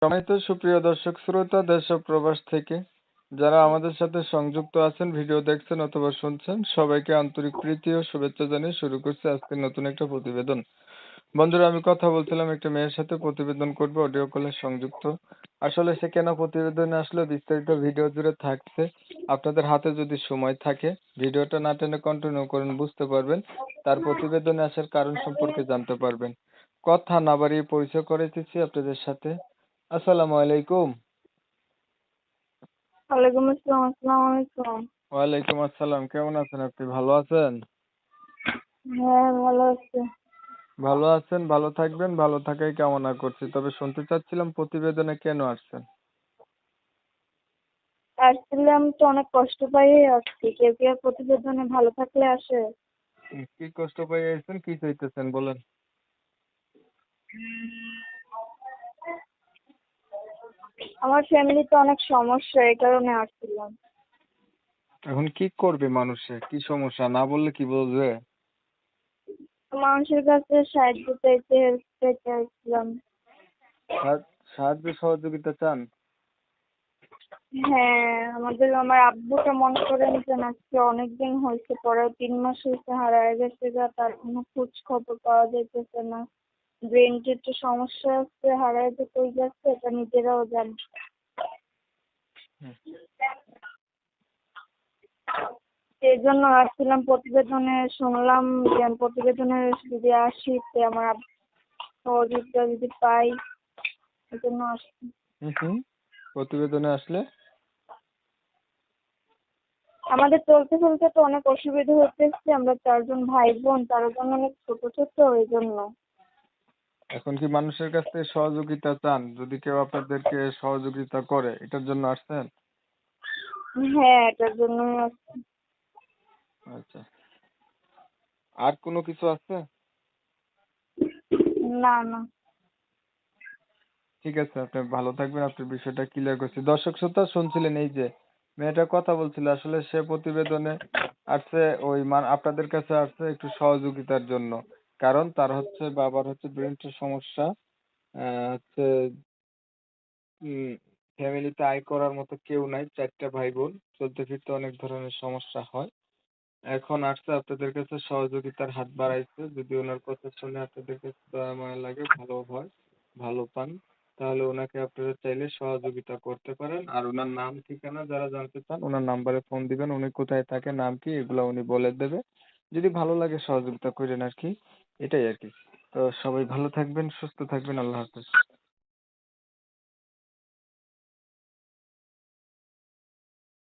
সম্মানিত সুপ্রিয় দর্শক শ্রোতা দেশ ও প্রবাস থেকে যারা আমাদের সাথে সংযুক্ত আছেন, ভিডিও দেখছেন অথবা শুনছেন, সবাইকে আন্তরিক প্রীতি ও শুভেচ্ছা জানিয়ে শুরু করছি আজকের নতুন একটা প্রতিবেদন। বন্ধুরা, আমি কথা বলছিলাম একটা মেয়ের সাথে, প্রতিবেদন করবে অডিও কলে সংযুক্ত। আসলে সে কেন প্রতিবেদনে আসলে বিস্তারিত ভিডিও জুড়ে থাকছে। আপনাদের হাতে যদি সময় থাকে ভিডিওটা না টেনে কন্টিনিউ করেন, বুঝতে পারবেন। তার প্রতিবেদনে আসার কারণ সম্পর্কে জানতে পারবেন। কথা না বাড়িয়ে পরিচয় করে দিচ্ছি আপনাদের সাথে। আসসালামু আলাইকুম। ওয়ালাইকুম আসসালাম। আসসালামু আলাইকুম। ওয়ালাইকুম আসসালাম। কেমন আছেন আপনি? ভালো আছেন? হ্যাঁ, ভালো আছি। ভালো আছেন, ভালো থাকবেন, ভালো থাকাই কামনা করছি। তবে শুনতে চাচ্ছিলাম প্রতিবেদনে কেন আসছেন? আসছিলাম তো অনেক কষ্ট পাইয়ে আসছি। কেউ কেউ প্রতিবেদনে ভালো থাকলে আসে। কি কষ্ট পেয়ে আছেন, কি চাইতেছেন বলেন? আমার ফ্যামিলিতে অনেক সমস্যা, এই কারণে আসছিলাম। এখন কি করবে মানুষে? কি সমস্যা না বললে কি বুঝবে? মানুষের কাছে সাহায্য চাইতে, হেল্প চাইতে আসছিলাম। সাহায্য সহযোগিতা চান? হ্যাঁ, আমার আব্বুটা মনে করেন যে আজকে অনেকদিন হয়েছে, পরে 3 মাস হয়েছে হারায় গেছে গা, তার কোনো খোঁজ খবর পাওয়া যাইতেছে না। ব্রেনটা একটু সমস্যা আছে, হারায় যে কই যাচ্ছে এটা নিজেরাও জানে। হুম। এই জন্য আসছিলাম। প্রতিবেদনে শুনলাম যে আমি প্রতিবেদনে যদি আসি তে আমার সহযোগিতা যদি পাই, এই জন্য আসছি। হুম। প্রতিবেদনে আসলে আমাদের চলতে চলতে তো অনেক অসুবিধা হতেছে, আমরা 4 জন ভাই বোন, 4 জন অনেক ছোট ছোট, এই জন্য। এখন কি মানুষের কাছ থেকে সহযোগিতা চান? যদি কেউ আপনাদেরকে সহযোগিতা করে, এটার জন্য আসছেন? হ্যাঁ, এটার জন্যই আসছি। আচ্ছা, আর কোনো কিছু আছে? না না। ঠিক আছে, আপনি ভালো থাকবেন। আপনার বিষয়টা ক্লিয়ার করছি। দর্শক শ্রোতা শুনছিলেন, এই যে মেয়েটা কথা বলছিল, আসলে সে প্রতিবেদনে আসছে ওই আপনাদের কাছে আসছে একটু সহযোগিতার জন্য। কারণ তার হচ্ছে বাবার হচ্ছে ব্রেনের সমস্যা। হচ্ছে ফ্যামিলিতে আয় করার মতো কেউ নাই, 4টা ভাই বোন, চলতে ফিরতে অনেক ধরনের সমস্যা হয়। এখন আসছে আপনাদের কাছে সহযোগিতার হাত বাড়াইছে। যদি ওনার কথা শুনে আপনাদের কাছে দয়া মায়া লাগে, ভালো হয়, ভালো পান, তাহলে ওনাকে আপনারা চাইলে সহযোগিতা করতে পারেন। আর ওনার নাম ঠিকানা যারা জানতে চান ওনার নাম্বারে ফোন দিবেন, উনি কোথায় থাকে, নাম কি, এগুলো উনি বলে দেবে। যদি ভালো লাগে সহযোগিতা করেন আর কি, এটাই আর কি। তো সবাই ভালো থাকবেন, সুস্থ থাকবেন। আল্লাহ হাফেজ।